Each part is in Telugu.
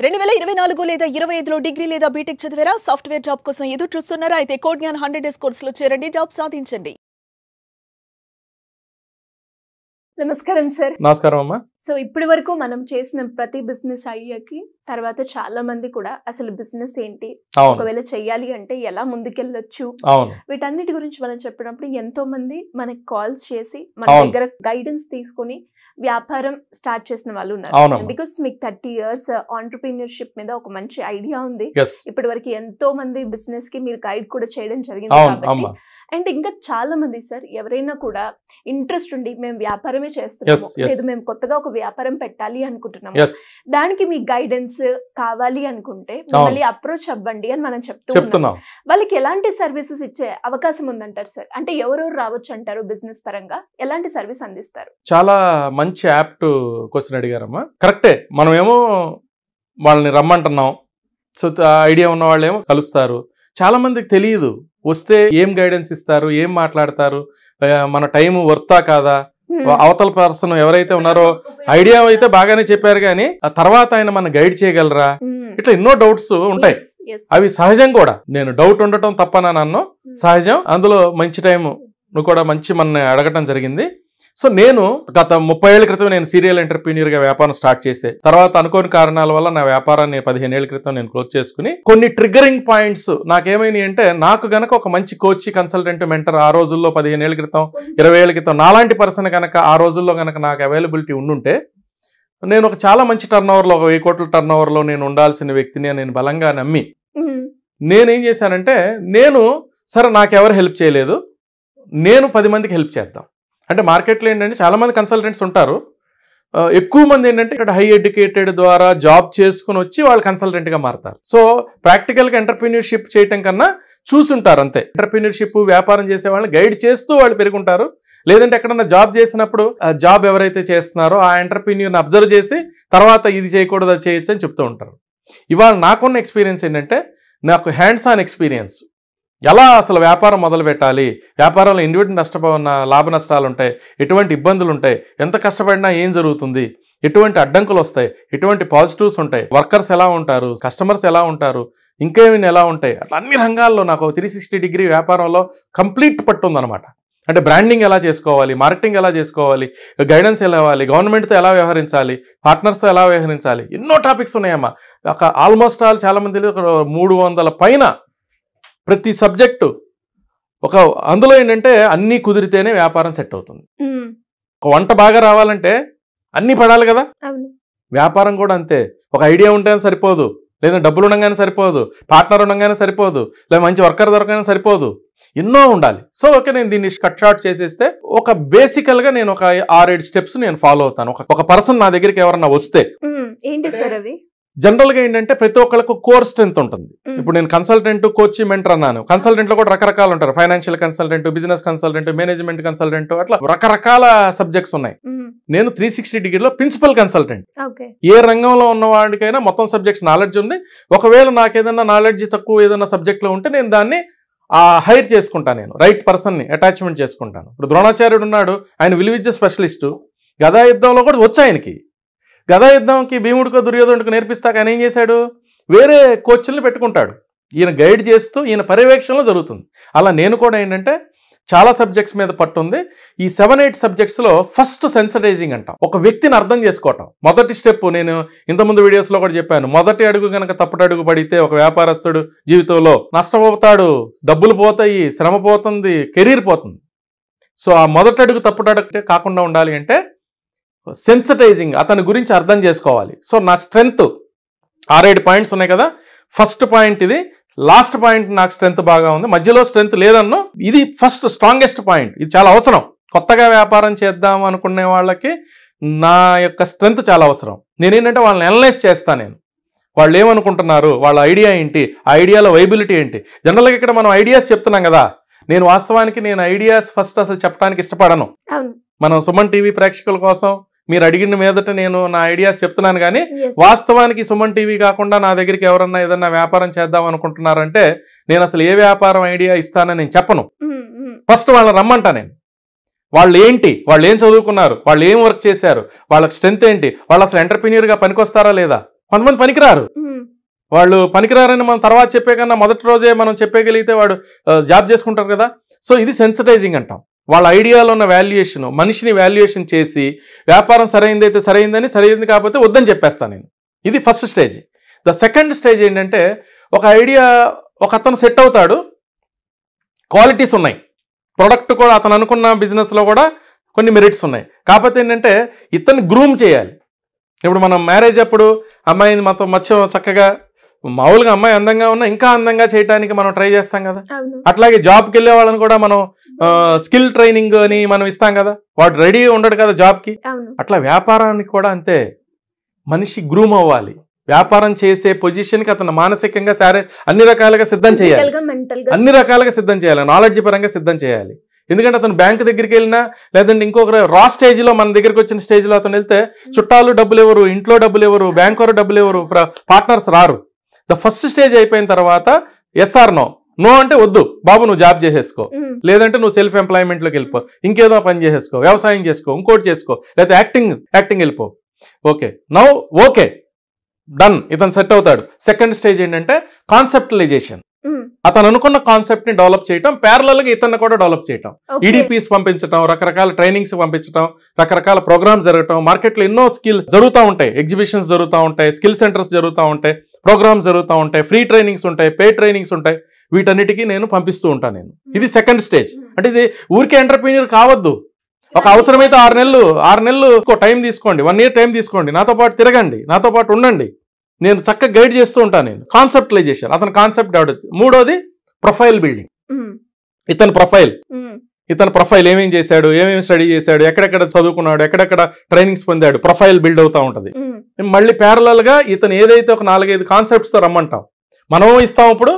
2024 లేదా 25లో డిగ్రీ లేదా బీటెక్ చదివారా? సాఫ్ట్వేర్ జాబ్ కోసం ఎదురు చూస్తున్నారా? అయితే కోడ్ జ్ఞాన్ 100 డేస్ కోర్సులో చేరండి, జాబ్ సాధించండి. నమస్కారం సార్. నమస్కారం అమ్మా. సో ఇప్పటి వరకు మనం చేసిన ప్రతి బిజినెస్ ఐడియాకి తర్వాత చాలా మంది కూడా అసలు బిజినెస్ ఏంటి, ఒకవేళ చెయ్యాలి అంటే ఎలా ముందుకెళ్ళొచ్చు, వీటన్నిటి గురించి మనం చెప్పినప్పుడు ఎంతో మంది మనకి కాల్స్ చేసి మన దగ్గర గైడెన్స్ తీసుకుని వ్యాపారం స్టార్ట్ చేసిన వాళ్ళు ఉన్నారు. బికాస్ మీకు 30 years ఆంటర్‌ప్రెన్యూర్‌షిప్ మీద ఒక మంచి ఐడియా ఉంది. ఇప్పటి వరకు ఎంతో మంది బిజినెస్ కి మీరు గైడ్ కూడా చేయడం జరిగింది కాబట్టి, అండ్ ఇంకా చాలా మంది సార్ ఎవరైనా కూడా ఇంట్రెస్ట్ ఉండి మేము వ్యాపారమే చేస్తున్నాము లేదు మేము కొత్తగా ఒక వ్యాపారం పెట్టాలి అనుకుంటున్నాము, దానికి మీ గైడెన్స్ కావాలి అనుకుంటే మళ్ళీ అప్రోచ్ అవ్వండి అని మనం చెప్తున్నాం. వాళ్ళకి ఎలాంటి సర్వీసెస్ ఇచ్చే అవకాశం ఉందంటారు సార్? అంటే ఎవరెవరు రావచ్చు అంటారు బిజినెస్ పరంగా, ఎలాంటి సర్వీస్ అందిస్తారు? చాలా మంచి యాప్ట్ క్వశ్చన్ అడిగారమ్మా. కరెక్టే, మనమేమో వాళ్ళని రమ్మంటున్నాం, సో ఐడియా ఉన్న వాళ్ళు ఏమో కలుస్తారు. చాలా మందికి తెలియదు వస్తే ఏం గైడెన్స్ ఇస్తారు, ఏం మాట్లాడతారు, మన టైం వర్తా కాదా, అవతల పర్సన్ ఎవరైతే ఉన్నారో ఐడియా అయితే బాగానే చెప్పారు కానీ ఆ తర్వాత ఆయన మన గైడ్ చేయగలరా, ఇట్లా ఎన్నో డౌట్స్ ఉంటాయి. అవి సహజం కూడా, నేను డౌట్ ఉండటం తప్పనా నన్ను సహజం. అందులో మంచి టైం నువ్వు కూడా మంచి మన అడగటం జరిగింది. సో నేను గత 30 ఏళ్ల క్రితం నేను సీరియల్ ఎంటర్‌ప్రెన్యూర్ గా వ్యాపారం స్టార్ట్ చేసే తర్వాత అనుకోని కారణాల వల్ల నా వ్యాపారాన్ని 15 ఏళ్ల క్రితం నేను క్లోజ్ చేసుకుని, కొన్ని ట్రిగ్గరింగ్ పాయింట్స్ నాకేమైనాయి అంటే, నాకు గనక ఒక మంచి కోచ్, కన్సల్టెంట్, మెంటర్ ఆ రోజుల్లో 15 ఏళ్ల క్రితం 20 ఏళ్ల క్రితం నాలాంటి పర్సన్ కనుక ఆ రోజుల్లో కనుక నాకు అవైలబిలిటీ ఉండుంటే నేను ఒక చాలా మంచి టర్న్ ఓవర్లో, 1000 కోట్ల టర్న్ ఓవర్లో నేను ఉండాల్సిన వ్యక్తిని నేను బలంగా నమ్మి నేనేం చేశానంటే, నేను సరే నాకెవరు హెల్ప్ చేయలేదు, నేను 10 మందికి హెల్ప్ చేద్దాం. అంటే మార్కెట్లో ఏంటంటే చాలా మంది కన్సల్టెంట్స్ ఉంటారు, ఎక్కువ మంది ఏంటంటే ఇక్కడ హై ఎడ్యుకేటెడ్ ద్వారా జాబ్ చేసుకుని వచ్చి వాళ్ళు కన్సల్టెంట్గా మారుతారు. సో ప్రాక్టికల్గా ఎంటర్‌ప్రెన్యూర్‌షిప్ చేయటం కన్నా చూసుంటారు అంతే. ఎంటర్‌ప్రెన్యూర్‌షిప్ వ్యాపారం చేసే వాళ్ళని గైడ్ చేస్తూ వాళ్ళు పెరుగుంటారు. లేదంటే ఎక్కడన్నా జాబ్ చేసినప్పుడు జాబ్ ఎవరైతే చేస్తున్నారో ఆ ఎంటర్‌ప్రెన్యూర్ని అబ్జర్వ్ చేసి తర్వాత ఇది చేయకూడదు అది చేయొచ్చు అని చెప్తూ ఉంటారు. ఇవాళ నాకున్న ఎక్స్పీరియన్స్ ఏంటంటే, నాకు హ్యాండ్స్ ఆన్ ఎక్స్పీరియన్స్, ఎలా అసలు వ్యాపారం మొదలు పెట్టాలి, వ్యాపారంలో ఎటువంటి లాభ నష్టాలు ఉంటాయి, ఎటువంటి ఇబ్బందులు ఉంటాయి, ఎంత కష్టపడినా ఏం జరుగుతుంది, ఎటువంటి అడ్డంకులు వస్తాయి, ఎటువంటి పాజిటివ్స్ ఉంటాయి, వర్కర్స్ ఎలా ఉంటారు, కస్టమర్స్ ఎలా ఉంటారు, ఇంకేమైనా ఎలా ఉంటాయి, అట్లా అన్ని రంగాల్లో నాకు 360 డిగ్రీ వ్యాపారంలో కంప్లీట్ పట్టు ఉందన్నమాట. అంటే బ్రాండింగ్ ఎలా చేసుకోవాలి, మార్కెటింగ్ ఎలా చేసుకోవాలి, గైడెన్స్ ఎలా ఇవ్వాలి, గవర్నమెంట్తో ఎలా వ్యవహరించాలి, పార్ట్నర్స్తో ఎలా వ్యవహరించాలి, ఎన్నో టాపిక్స్ ఉన్నాయమ్మా. ఆల్మోస్ట్ ఆల్ చాలా మంది 300 పైన ప్రతి సబ్జెక్టు ఒక అందులో ఏంటంటే అన్నీ కుదిరితేనే వ్యాపారం సెట్ అవుతుంది. ఒక వంట బాగా రావాలంటే అన్నీ పడాలి కదా, వ్యాపారం కూడా అంతే. ఒక ఐడియా ఉంటేనే సరిపోదు, లేదా డబ్బులు ఉండగానే సరిపోదు, పార్ట్నర్ ఉండగానే సరిపోదు, లేదా మంచి వర్కర్ దొరకగానే సరిపోదు, ఎన్నో ఉండాలి. సో ఓకే, నేను దీన్ని కట్ షార్ట్ చేసేస్తే ఒక బేసికల్గా నేను ఒక 6-7 స్టెప్స్ నేను ఫాలో అవుతాను. ఒక పర్సన్ నా దగ్గరికి ఎవరన్నా వస్తే ఏంటి సార్ అవి? జనరల్గా ఏంటంటే ప్రతి ఒక్కరికి కోర్ స్ట్రెంత్ ఉంటుంది. ఇప్పుడు నేను కన్సల్టెంట్, కోచ్, మెంటర్ అన్నాను. కన్సల్టెంట్లో కూడా రకరకాలు ఉంటారు. Financial consultant, business consultant, management consultant, అట్లా రకరకాల సబ్జెక్ట్స్ ఉన్నాయి. నేను 360 డిగ్రీలో ప్రిన్సిపల్ కన్సల్టెంట్. ఏ రంగంలో ఉన్న వాడికైనా మొత్తం సబ్జెక్ట్స్ నాలెడ్జ్ ఉంది. ఒకవేళ నాకు ఏదైనా నాలెడ్జ్ తక్కువ ఏదైనా సబ్జెక్ట్లో ఉంటే నేను దాన్ని హైర్ చేసుకుంటాను, నేను రైట్ పర్సన్ని అటాచ్మెంట్ చేసుకుంటాను. ఇప్పుడు ద్రోణాచార్యుడు ఉన్నాడు, ఆయన విలువిద్య స్పెషలిస్టు. గదా యుద్ధంలో కూడా వచ్చి ఆయనకి గదా యుద్ధంకి భీముడికో దుర్యోధనుడికి నేర్పిస్తాక ఆయన ఏం చేశాడు, వేరే కోచ్ల్ని పెట్టుకుంటాడు. ఈయన గైడ్ చేస్తూ ఈయన పర్యవేక్షణలో జరుగుతుంది. అలా నేను కూడా ఏంటంటే చాలా సబ్జెక్ట్స్ మీద పట్టుంది. ఈ 7-8 సబ్జెక్ట్స్లో ఫస్ట్ సెన్సిటైజింగ్ అంటాం, ఒక వ్యక్తిని అర్థం చేసుకోవటం. మొదటి స్టెప్ నేను ఇంతకుముందు వీడియోస్లో కూడా చెప్పాను, మొదటి అడుగు కనుక తప్పుడు అడుగు పడితే ఒక వ్యాపారస్తుడు జీవితంలో నష్టపోతాడు, డబ్బులు పోతాయి, శ్రమ పోతుంది, కెరీర్ పోతుంది. సో ఆ మొదటి అడుగు తప్పుడు అడుగు కాకుండా ఉండాలి అంటే సెన్సిటైజింగ్, అతని గురించి అర్థం చేసుకోవాలి. సో నా స్ట్రెంగ్త్ 6-7 పాయింట్స్ ఉన్నాయి కదా, ఫస్ట్ పాయింట్ ఇది, లాస్ట్ పాయింట్ నాకు స్ట్రెంగ్త్ బాగా ఉంది, మధ్యలో స్ట్రెంగ్త్ లేదన్నో, ఇది ఫస్ట్ స్ట్రాంగెస్ట్ పాయింట్. ఇది చాలా అవసరం. కొత్తగా వ్యాపారం చేద్దాం అనుకునే వాళ్ళకి నా యొక్క స్ట్రెంగ్త్ చాలా అవసరం. నేనేంటంటే వాళ్ళని అనలైజ్ చేస్తాను, నేను వాళ్ళు ఏమనుకుంటున్నారు, వాళ్ళ ఐడియా ఏంటి, ఆ ఐడియాలో వైబిలిటీ ఏంటి. జనరల్గా ఇక్కడ మనం ఐడియాస్ చెప్తున్నాం కదా, నేను వాస్తవానికి నేను ఐడియాస్ ఫస్ట్ అసలు చెప్పడానికి ఇష్టపడను. మనం సుమన్ టీవీ ప్రేక్షకుల కోసం మీరు అడిగిన మీదట నేను నా ఐడియాస్ చెప్తున్నాను కానీ వాస్తవానికి సుమన్ టీవీ కాకుండా నా దగ్గరికి ఎవరన్నా ఏదన్నా వ్యాపారం చేద్దాం అనుకుంటున్నారంటే నేను అసలు ఏ వ్యాపారం ఐడియా ఇస్తానని నేను చెప్పను. ఫస్ట్ వాళ్ళని రమ్మంటా నేను, వాళ్ళు ఏంటి, వాళ్ళు ఏం చదువుకున్నారు, వాళ్ళు ఏం వర్క్ చేశారు, వాళ్ళకి స్ట్రెంత్ ఏంటి, వాళ్ళు అసలు ఎంటర్‌ప్రెన్యూర్‌గా పనికొస్తారా లేదా, కొంతమంది పనికిరారు, వాళ్ళు పనికిరారని మనం తర్వాత చెప్పే కన్నా మొదటి రోజే మనం చెప్పగలిగితే వాడు జాబ్ చేసుకుంటారు కదా. సో ఇది సెన్సిటైజింగ్ అంటాం. వాళ్ళ ఐడియాలో ఉన్న వాల్యుయేషన్, మనిషిని వాల్యుయేషన్ చేసి వ్యాపారం సరైనది అయితే సరైందని, సరైనది కాకపోతే వద్దని చెప్పేస్తాను నేను. ఇది first stage. The second stage ఏంటంటే, ఒక ఐడియా ఒక అతను సెట్ అవుతాడు, క్వాలిటీస్ ఉన్నాయి, ప్రొడక్ట్ కూడా అతను అనుకున్న బిజినెస్లో కూడా కొన్ని మెరిట్స్ ఉన్నాయి, కాకపోతే ఏంటంటే ఇతన్ని గ్రూమ్ చేయాలి. ఇప్పుడు మనం మ్యారేజ్ అప్పుడు అమ్మాయిని మొత్తం మచ్చం చక్కగా, మామూలుగా అమ్మాయి అందంగా ఉన్నా ఇంకా అందంగా చేయడానికి మనం ట్రై చేస్తాం కదా. అట్లాగే జాబ్కి వెళ్ళే వాళ్ళని కూడా మనం స్కిల్ ట్రైనింగ్ అని మనం ఇస్తాం కదా, వాడు రెడీ ఉండడు కదా జాబ్కి. అట్లా వ్యాపారానికి కూడా అంతే, మనిషి గ్రూమ్ అవ్వాలి. వ్యాపారం చేసే పొజిషన్కి అతను మానసికంగా అన్ని రకాలుగా సిద్ధం చేయాలి, అన్ని రకాలుగా సిద్ధం చేయాలి, నాలెడ్జ్ పరంగా సిద్ధం చేయాలి. ఎందుకంటే అతను బ్యాంక్ దగ్గరికి వెళ్ళినా, లేదంటే ఇంకొక రా స్టేజ్లో మన దగ్గరికి వచ్చిన స్టేజ్లో అతను వెళ్తే చుట్టాలు డబ్బులు ఎవరు, ఇంట్లో డబ్బులు ఎవరు, బ్యాంక్ వారు డబ్బులు ఎవరు, పార్ట్నర్స్ రారు. ద ఫస్ట్ స్టేజ్ అయిపోయిన తర్వాత ఎస్ఆర్ నో, నో అంటే వద్దు బాబు నువ్వు జాబ్ చేసేసుకో, లేదంటే నువ్వు సెల్ఫ్ ఎంప్లాయ్మెంట్లోకి వెళ్ళిపో, ఇంకేదో పని చేసేసుకో, వ్యవసాయం చేసుకో, ఇంకోటి చేసుకో, లేకపోతే యాక్టింగ్ వెళ్ళిపో. ఓకే, నౌ ఓకే డన్, ఇతను సెట్ అవుతాడు. సెకండ్ స్టేజ్ ఏంటంటే కాన్సెప్టలైజేషన్. అతను అనుకున్న కాన్సెప్ట్ ని డెవలప్ చేయటం, ప్యారలల్ గా ఇతన్ని కూడా డెవలప్ చేయటం, ఈడిపిస్ పంపించడం, రకరకాల ట్రైనింగ్స్ పంపించడం, రకరకాల ప్రోగ్రామ్స్ జరగటం, మార్కెట్ లో ఎన్నో స్కిల్ జరుగుతూ ఉంటాయి, ఎగ్జిబిషన్స్ జరుగుతూ ఉంటాయి, స్కిల్ సెంటర్స్ జరుగుతూ ఉంటాయి, ప్రోగ్రామ్స్ జరుగుతూ ఉంటాయి, ఫ్రీ ట్రైనింగ్స్ ఉంటాయి, పే ట్రైనింగ్స్ ఉంటాయి, వీటన్నిటికీ నేను పంపిస్తూ ఉంటాను నేను. ఇది సెకండ్ స్టేజ్. అంటే ఇది ఊరికే ఎంటర్ప్రీనియర్ కావద్దు, ఒక అవసరమైతే 6 నెలలు టైం తీసుకోండి, 1 year టైం తీసుకోండి, నాతో పాటు తిరగండి, నాతో పాటు ఉండండి, నేను చక్కగా గైడ్ చేస్తూ ఉంటాను నేను. కాన్సెప్టలైజేషన్, అతను కాన్సెప్ట్ డెవలప్. మూడోది ప్రొఫైల్ బిల్డింగ్. ఇతని ప్రొఫైల్ ఏమేం చేశాడు, ఏమేమి స్టడీ చేశాడు, ఎక్కడెక్కడ చదువుకున్నాడు, ఎక్కడెక్కడ ట్రైనింగ్స్ పొందాడు, ప్రొఫైల్ బిల్డ్ అవుతూ ఉంటుంది. మళ్ళీ ప్యారలల్ గా ఇతను ఏదైతే ఒక 4-5 కాన్సెప్ట్స్ తో రమ్మంటాం, మనం ఇస్తాం. ఇప్పుడు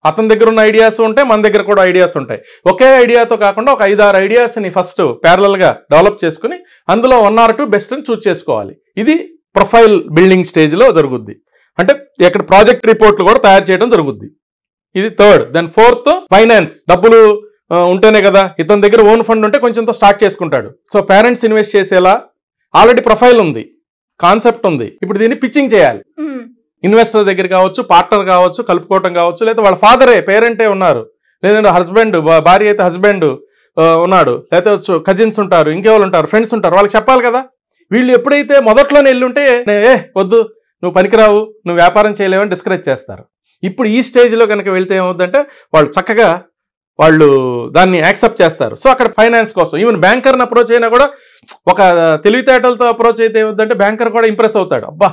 అతని దగ్గర ఉన్న ఐడియాస్ ఉంటాయి, మన దగ్గర కూడా ఐడియాస్ ఉంటాయి. ఒకే ఐడియాతో కాకుండా ఒక 5-6 ఐడియాస్ని ఫస్ట్ ప్యారలల్ గా డెవలప్ చేసుకుని అందులో 1 or 2 బెస్ట్ అని చూస్ చేసుకోవాలి. ఇది ప్రొఫైల్ బిల్డింగ్ స్టేజ్ లో జరుగుద్ది. అంటే ఇక్కడ ప్రాజెక్ట్ రిపోర్ట్లు కూడా తయారు చేయడం జరుగుద్ది. ఇది థర్డ్. Then fourth finance. డబ్బులు ఉంటేనే కదా, ఇతని దగ్గర ఓన్ ఫండ్ ఉంటే కొంచెంతో స్టార్ట్ చేసుకుంటాడు. సో పేరెంట్స్ ఇన్వెస్ట్ చేసేలా ఆల్రెడీ ప్రొఫైల్ ఉంది, కాన్సెప్ట్ ఉంది, ఇప్పుడు దీన్ని పిచ్చింగ్ చేయాలి. ఇన్వెస్టర్ దగ్గర కావచ్చు, పార్ట్నర్ కావచ్చు, కలుపుకోవటం కావచ్చు, లేదా వాళ్ళ ఫాదరే పేరెంటే ఉన్నారు, లేదంటే హస్బెండ్, భార్య అయితే హస్బెండ్ ఉన్నాడు, లేకపోతే కజిన్స్ ఉంటారు, ఇంకెవరు ఉంటారు, ఫ్రెండ్స్ ఉంటారు, వాళ్ళకి చెప్పాలి కదా. వీళ్ళు ఎప్పుడైతే మొదట్లోనే వెళ్ళుంటే వద్దు నువ్వు పనికిరావు, నువ్వు వ్యాపారం చేయలేవని డిస్కరేజ్ చేస్తారు. ఇప్పుడు ఈ స్టేజ్లో కనుక వెళ్తే ఏమవుతుందంటే వాళ్ళు చక్కగా వాళ్ళు దాన్ని యాక్సెప్ట్ చేస్తారు. సో అక్కడ ఫైనాన్స్ కోసం ఈవెన్ బ్యాంకర్ని అప్రోచ్ అయినా కూడా ఒక తెలివితేటలతో అప్రోచ్ అయితే ఏమవుతుందంటే బ్యాంకర్ కూడా ఇంప్రెస్ అవుతాడు. అబ్బా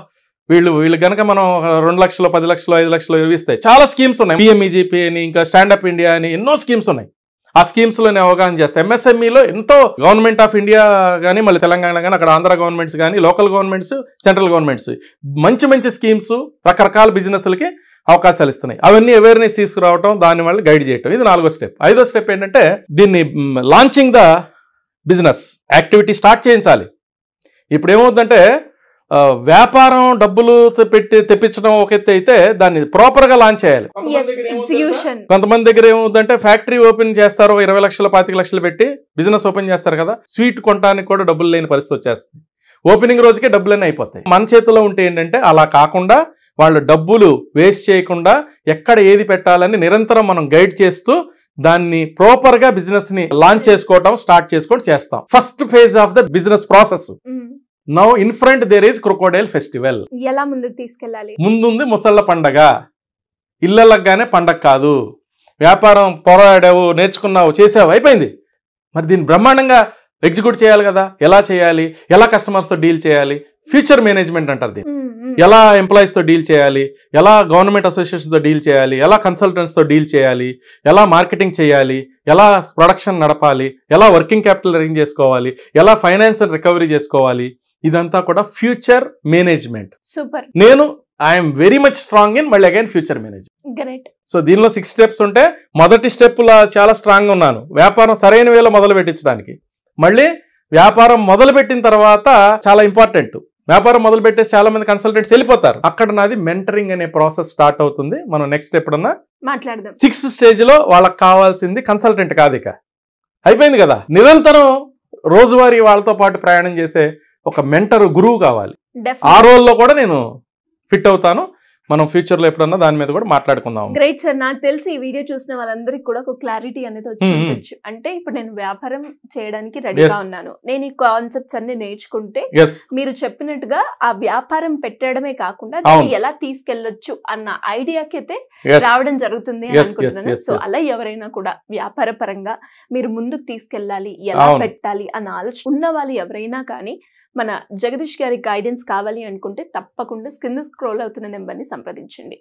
వీళ్ళు కనుక మనం 2 లక్షలు, 10 లక్షలు, 5 లక్షలు ఇస్తాయి. చాలా స్కీమ్స్ ఉన్నాయి, పిఎంఈజీపీ అని, ఇంకా స్టాండప్ ఇండియా అని ఎన్నో స్కీమ్స్ ఉన్నాయి. ఆ స్కీమ్స్లోనే అవగాహన చేస్తాయి. ఎంఎస్ఎంఈలో ఎంతో గవర్నమెంట్ ఆఫ్ ఇండియా కానీ, మళ్ళీ తెలంగాణ కానీ, అక్కడ ఆంధ్ర గవర్నమెంట్స్ కానీ, లోకల్ గవర్నమెంట్స్, సెంట్రల్ గవర్నమెంట్స్ మంచి స్కీమ్స్ రకరకాల బిజినెస్లకి అవకాశాలు ఇస్తున్నాయి. అవన్నీ అవేర్నెస్ తీసుకురావటం, దాని వల్ల గైడ్ చేయటం. ఇది 4వ స్టెప్. 5వ స్టెప్ ఏంటంటే దీన్ని launching the business activity start చేయించాలి. ఇప్పుడు ఏమవుతుందంటే వ్యాపారం డబ్బులు తెప్పించడం ఒక ఎత్తు అయితే దాన్ని ప్రాపర్ గా లాంచ్ చేయాలి. కొంతమంది దగ్గర ఏమవుతుందంటే ఫ్యాక్టరీ ఓపెన్ చేస్తారు, 20 లక్షలు 25 లక్షలు పెట్టి బిజినెస్ ఓపెన్ చేస్తారు కదా, స్వీట్ కొనడానికి కూడా డబ్బులు లేని పరిస్థితి వచ్చేస్తుంది. ఓపెనింగ్ రోజుకే డబ్బులన్నీ అయిపోతాయి. మన చేతిలో ఉంటే ఏంటంటే అలా కాకుండా వాళ్ళు డబ్బులు వేస్ట్ చేయకుండా ఎక్కడ ఏది పెట్టాలని నిరంతరం మనం గైడ్ చేస్తూ దాన్ని ప్రాపర్ గా బిజినెస్ ని లాంచ్ చేసుకోవడం, స్టార్ట్ చేసుకోవడం చేస్తాం. First phase of the business process. Now in front there is crocodile festival. ఎలా ముందుకు తీసుకెళ్ళాలి? ముందుంది ముసళ్ళ పండగ. ఇళ్ళగానే పండగ కాదు. వ్యాపారం పోరాడావు, నేర్చుకున్నావు, చేసావు, అయిపోయింది. మరి దీన్ని బ్రహ్మాండంగా ఎగ్జిక్యూట్ చేయాలి కదా. ఎలా చేయాలి, ఎలా కస్టమర్స్తో డీల్ చేయాలి, ఫ్యూచర్ మేనేజ్మెంట్ అంటారు దీన్ని. ఎలా ఎంప్లాయీస్తో డీల్ చేయాలి, ఎలా గవర్నమెంట్ అసోసియేషన్స్తో డీల్ చేయాలి, ఎలా కన్సల్టెంట్స్తో డీల్ చేయాలి, ఎలా మార్కెటింగ్ చేయాలి, ఎలా ప్రొడక్షన్ నడపాలి, ఎలా వర్కింగ్ క్యాపిటల్ అరేంజ్ చేసుకోవాలి, ఎలా ఫైనాన్షియల్ రికవరీ చేసుకోవాలి, ఇదంతా కూడా ఫ్యూచర్ మేనేజ్మెంట్. సూపర్. నేను I'm very much strong in మళ్ళీ again future management. Great. So దీనిలో 6 స్టెప్స్ ఉంటే మొదటి స్టెప్ చాలా స్ట్రాంగ్ ఉన్నాను, వ్యాపారం సరైన వేలో మొదలు పెట్టించడానికి. మళ్ళీ వ్యాపారం మొదలు పెట్టిన తర్వాత చాలా ఇంపార్టెంట్, వ్యాపారం మొదలు పెట్టేసి చాలా మంది కన్సల్టెంట్స్ వెళ్ళిపోతారు. అక్కడ నాది మెంటరింగ్ అనే ప్రాసెస్ స్టార్ట్ అవుతుంది. మనం నెక్స్ట్ ఎప్పుడన్నా మాట్లాడదాం. 6th స్టేజ్ లో వాళ్ళకి కావాల్సింది కన్సల్టెంట్ కాదు, ఇక అయిపోయింది కదా. నిరంతరం రోజువారీ వాళ్ళతో పాటు ప్రయాణం చేసే ఒక మెంటర్, గురువు కావాలి. ఆ రోల్లో కూడా నేను ఫిట్ అవుతాను. మనం ఫ్యూచర్ లో ఎప్పుడన్నా దాని మీద కూడా మాట్లాడుకుందాం. Great sir. నాకు తెలిసి ఈ వీడియో చూసిన వాళ్ళందరికీ కూడా ఒక క్లారిటీ అనేది వచ్చి ఉండొచ్చు. అంటే ఇప్పుడు నేను వ్యాపారం చేయడానికి రెడీగా ఉన్నాను, నేను ఈ కాన్సెప్ట్స్ అన్ని నేర్చుకుంటే మీరు చెప్పినట్టుగా ఆ వ్యాపారం పెట్టడమే కాకుండా దాన్ని ఎలా తీసుకెళ్లొచ్చు అన్న ఐడియాకి అయితే రావడం జరుగుతుంది అని అనుకుంటున్నాను. సో అలా ఎవరైనా కూడా వ్యాపార పరంగా మీరు ముందుకు తీసుకెళ్ళాలి, ఎలా పెట్టాలి అన్న ఆలోచన ఉన్న వాళ్ళు ఎవరైనా కానీ మన జగదీష్ గారి గైడెన్స్ కావాలి అనుకుంటే తప్పకుండా కింద స్క్రోల్ అవుతున్న నెంబర్ని సంప్రదించండి.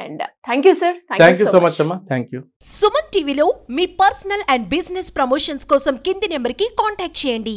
And thank you sir. Thank you so much అమ్మా. Thank you. సుమన్ టీవీలో మీ పర్సనల్ అండ్ బిజినెస్ ప్రమోషన్స్ కోసం కింది నెంబర్కి కాంటాక్ట్ చేయండి.